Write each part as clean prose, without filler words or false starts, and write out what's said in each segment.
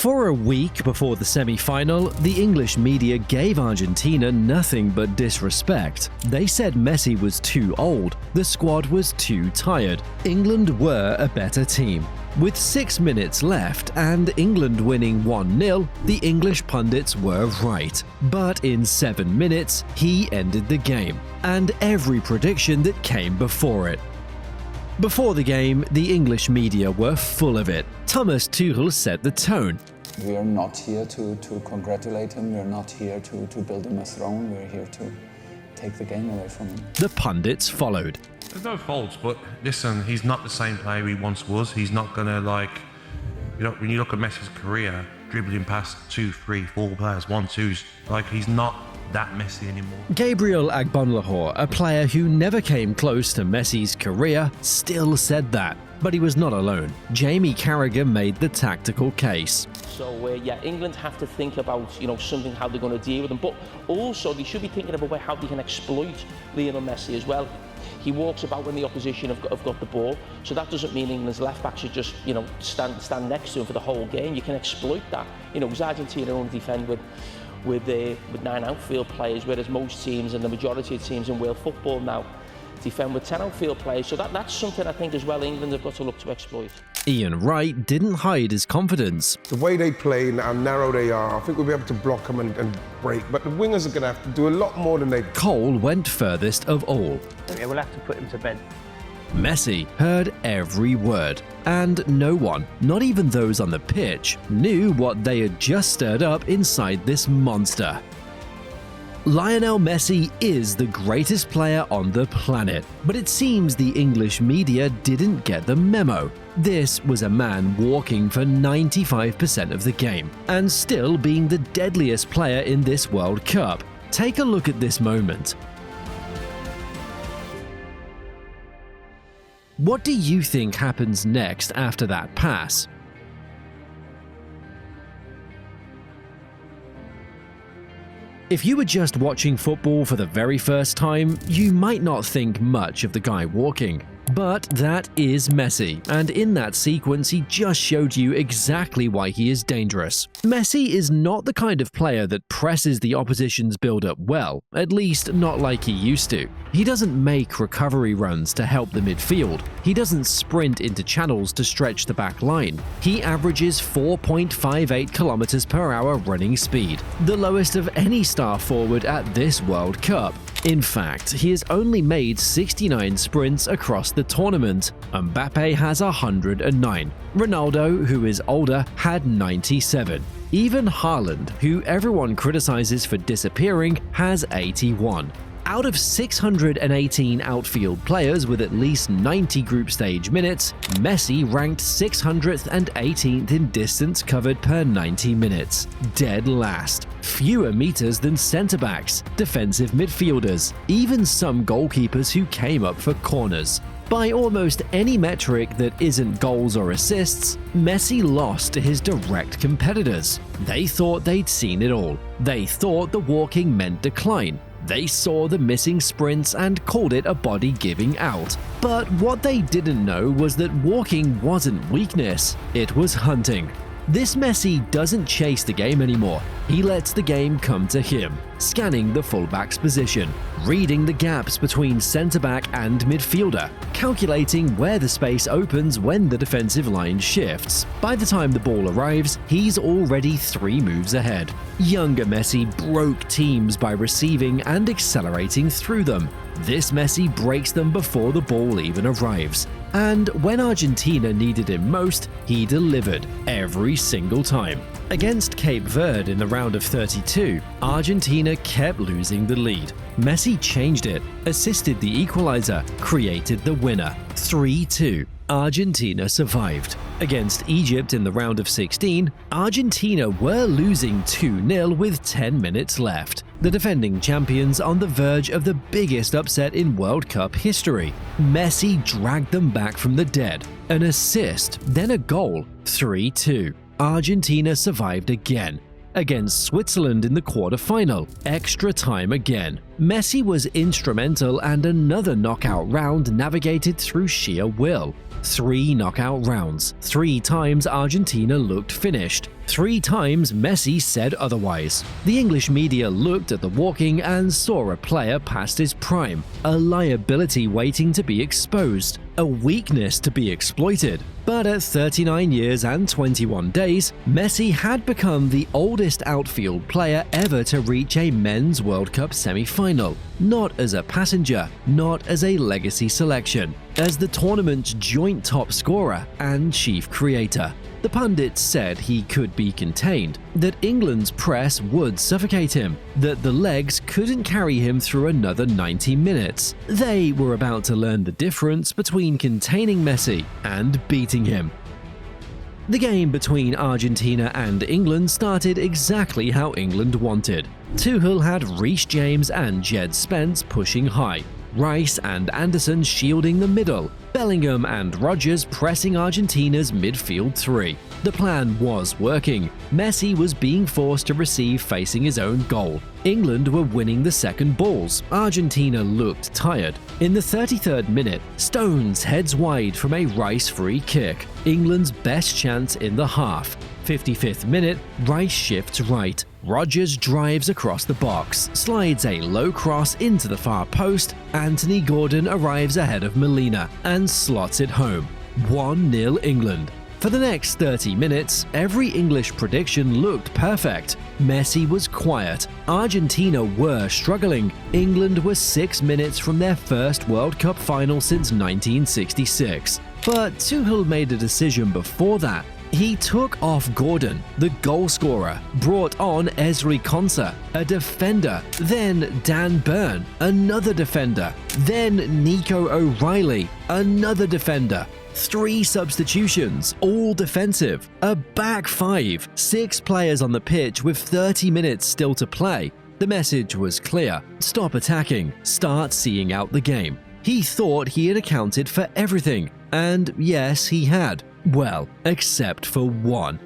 For a week before the semi-final, the English media gave Argentina nothing but disrespect. They said Messi was too old, the squad was too tired. England were a better team. With 6 minutes left and England winning 1-0, the English pundits were right. But in 7 minutes, he ended the game, and every prediction that came before it. Before the game, the English media were full of it. Thomas Tuchel set the tone. We are not here to congratulate him, we are not here to build him a throne, we're here to take the game away from him. The pundits followed. There's no faults, but listen, he's not the same player he once was. He's not gonna when you look at Messi's career, dribbling past 2, 3, 4 players, 1-2s, he's not that Messi anymore. Gabriel Agbonlahor, a player who never came close to Messi's career, still said that. But he was not alone. Jamie Carragher made the tactical case. So England have to think about something, how they're going to deal with them, but also they should be thinking about how they can exploit Lionel Messi as well. He walks about when the opposition have got the ball, so that doesn't mean England's left back should just stand next to him for the whole game. You can exploit that. Because Argentina only defend with 9 outfield players, whereas most teams and the majority of teams in world football now defend with 10 outfield players. So that's something I think as well England have got to look to exploit. Ian Wright didn't hide his confidence. The way they play and how narrow they are, I think we'll be able to block them and break, but the wingers are going to have to do a lot more than they... Cole went furthest of all. Yeah, we'll have to put him to bed. Messi heard every word, and no one, not even those on the pitch, knew what they had just stirred up inside this monster. Lionel Messi is the greatest player on the planet, but it seems the English media didn't get the memo. This was a man walking for 95% of the game, and still being the deadliest player in this World Cup. Take a look at this moment. What do you think happens next after that pass? If you were just watching football for the very first time, you might not think much of the guy walking. But that is Messi, and in that sequence he just showed you exactly why he is dangerous. Messi is not the kind of player that presses the opposition's build-up well, at least not like he used to. He doesn't make recovery runs to help the midfield. He doesn't sprint into channels to stretch the back line. He averages 4.58 kilometers per hour running speed, the lowest of any star forward at this World Cup. In fact, he has only made 69 sprints across the tournament. Mbappe has 109. Ronaldo, who is older, had 97. Even Haaland, who everyone criticizes for disappearing, has 81. Out of 618 outfield players with at least 90 group stage minutes, Messi ranked 600th and 18th in distance covered per 90 minutes, dead last. Fewer meters than centre-backs, defensive midfielders, even some goalkeepers who came up for corners. By almost any metric that isn't goals or assists, Messi lost to his direct competitors. They thought they'd seen it all. They thought the walking meant decline. They saw the missing sprints and called it a body giving out. But what they didn't know was that walking wasn't weakness, it was hunting. This Messi doesn't chase the game anymore. He lets the game come to him, scanning the fullback's position, reading the gaps between centre-back and midfielder, calculating where the space opens when the defensive line shifts. By the time the ball arrives, he's already 3 moves ahead. Younger Messi broke teams by receiving and accelerating through them. This Messi breaks them before the ball even arrives. And when Argentina needed him most, he delivered every single time. Against Cape Verde in the round of 32, Argentina kept losing the lead. Messi changed it, assisted the equalizer, created the winner. 3-2. Argentina survived. Against Egypt in the round of 16, Argentina were losing 2-0 with 10 minutes left. The defending champions on the verge of the biggest upset in World Cup history. Messi dragged them back from the dead. An assist, then a goal. 3-2. Argentina survived again. against Switzerland in the quarter-final. Extra time again. Messi was instrumental and another knockout round navigated through sheer will. 3 knockout rounds. 3 times Argentina looked finished. 3 times Messi said otherwise. The English media looked at the walking and saw a player past his prime, a liability waiting to be exposed, a weakness to be exploited. But at 39 years and 21 days, Messi had become the oldest outfield player ever to reach a Men's World Cup semi-final. Not as a passenger, not as a legacy selection, as the tournament's joint top scorer and chief creator. The pundits said he could be contained, that England's press would suffocate him, that the legs couldn't carry him through another 90 minutes. They were about to learn the difference between containing Messi and beating him. The game between Argentina and England started exactly how England wanted. Tuchel had Reece James and Jed Spence pushing high, Rice and Anderson shielding the middle, Bellingham and Rodgers pressing Argentina's midfield 3. The plan was working. Messi was being forced to receive facing his own goal. England were winning the second balls. Argentina looked tired. In the 33rd minute, Stones heads wide from a Rice free kick, England's best chance in the half. 55th minute, Rice shifts right. Rodgers drives across the box, slides a low cross into the far post. Anthony Gordon arrives ahead of Molina and slots it home. 1-0 England. For the next 30 minutes, every English prediction looked perfect. Messi was quiet. Argentina were struggling. England was 6 minutes from their first World Cup final since 1966. But Tuchel made a decision before that. He took off Gordon, the goal scorer, brought on Ezri Konsa, a defender, then Dan Burn, another defender, then Nico O'Reilly, another defender. 3 substitutions, all defensive, a back 5, 6 players on the pitch with 30 minutes still to play. The message was clear: stop attacking, start seeing out the game. He thought he had accounted for everything, and yes, he had. Well, except for one.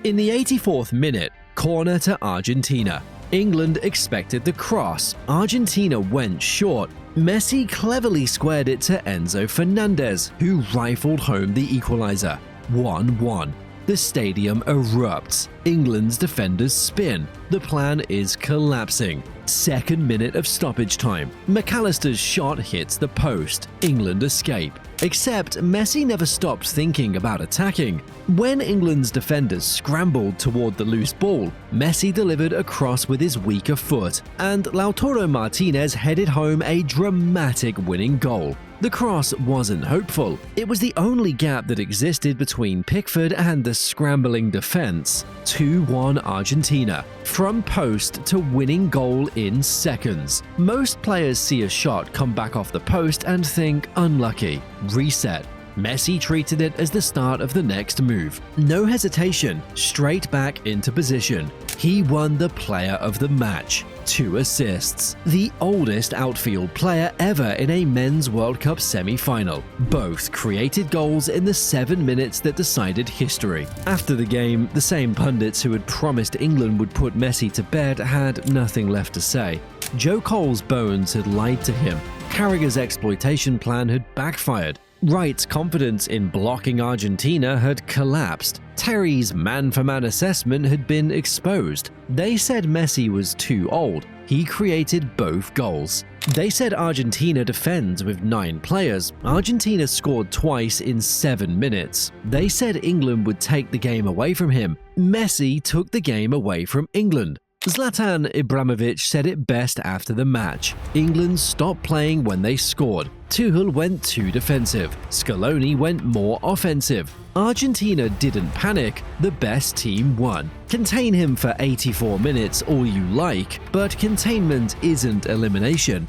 In the 84th minute, corner to Argentina. England expected the cross. Argentina went short. Messi cleverly squared it to Enzo Fernandez, who rifled home the equalizer. 1-1. The stadium erupts. England's defenders spin. The plan is collapsing. 2nd minute of stoppage time. McAllister's shot hits the post. England escape. Except Messi never stopped thinking about attacking. When England's defenders scrambled toward the loose ball, Messi delivered a cross with his weaker foot, and Lautaro Martinez headed home a dramatic winning goal. The cross wasn't hopeful. It was the only gap that existed between Pickford and the scrambling defense. 2-1 Argentina. From post to winning goal in seconds. Most players see a shot come back off the post and think unlucky. Reset. Messi treated it as the start of the next move. No hesitation, straight back into position. He won the player of the match. 2 assists. The oldest outfield player ever in a Men's World Cup semi-final. Both created goals in the 7 minutes that decided history. After the game, the same pundits who had promised England would put Messi to bed had nothing left to say. Joe Cole's bones had lied to him. Carragher's exploitation plan had backfired. Wright's confidence in blocking Argentina had collapsed. Terry's man-for-man assessment had been exposed. They said Messi was too old. He created both goals. They said Argentina defends with 9 players. Argentina scored twice in 7 minutes. They said England would take the game away from him. Messi took the game away from England. Zlatan Ibrahimovic said it best after the match. England stopped playing when they scored. Tuchel went too defensive. Scaloni went more offensive. Argentina didn't panic. The best team won. Contain him for 84 minutes all you like, but containment isn't elimination.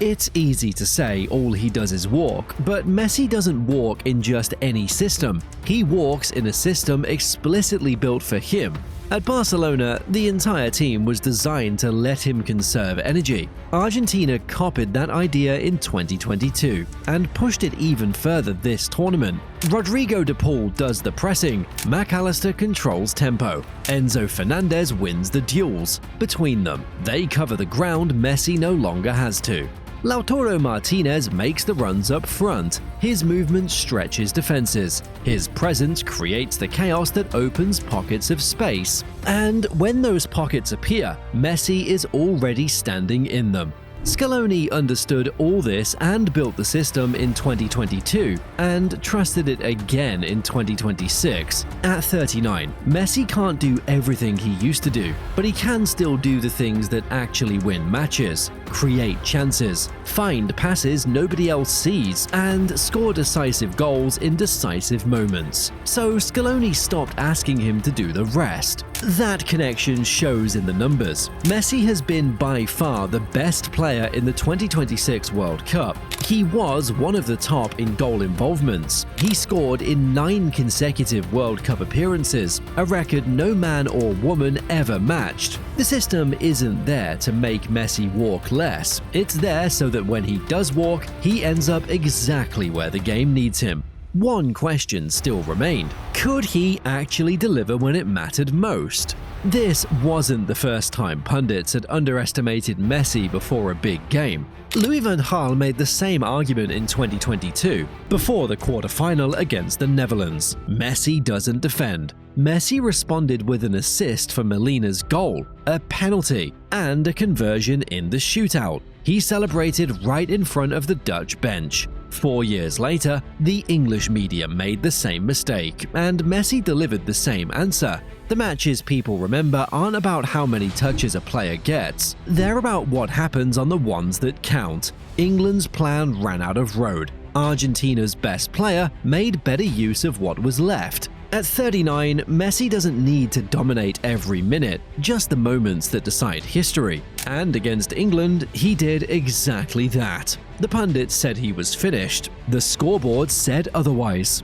It's easy to say all he does is walk, but Messi doesn't walk in just any system. He walks in a system explicitly built for him. At Barcelona, the entire team was designed to let him conserve energy. Argentina copied that idea in 2022 and pushed it even further this tournament. Rodrigo de Paul does the pressing, McAllister controls tempo, Enzo Fernandez wins the duels. Between them, they cover the ground Messi no longer has to. Lautaro Martinez makes the runs up front. His movement stretches defenses. His presence creates the chaos that opens pockets of space. And when those pockets appear, Messi is already standing in them. Scaloni understood all this and built the system in 2022 and trusted it again in 2026. At 39, Messi can't do everything he used to do, but he can still do the things that actually win matches, create chances, find passes nobody else sees, and score decisive goals in decisive moments. So Scaloni stopped asking him to do the rest. That connection shows in the numbers. Messi has been by far the best player in the 2026 World Cup. He was one of the top in goal involvements. He scored in 9 consecutive World Cup appearances, a record no man or woman ever matched. The system isn't there to make Messi walk less. It's there so that when he does walk, he ends up exactly where the game needs him. One question still remained. Could he actually deliver when it mattered most? This wasn't the first time pundits had underestimated Messi before a big game. Louis van Gaal made the same argument in 2022, before the quarterfinal against the Netherlands. Messi doesn't defend. Messi responded with an assist for Molina's goal, a penalty, and a conversion in the shootout. He celebrated right in front of the Dutch bench. 4 years later, the English media made the same mistake, and Messi delivered the same answer. The matches people remember aren't about how many touches a player gets. They're about what happens on the ones that count. England's plan ran out of road. Argentina's best player made better use of what was left. At 39, Messi doesn't need to dominate every minute, just the moments that decide history. And against England, he did exactly that. The pundits said he was finished. The scoreboard said otherwise.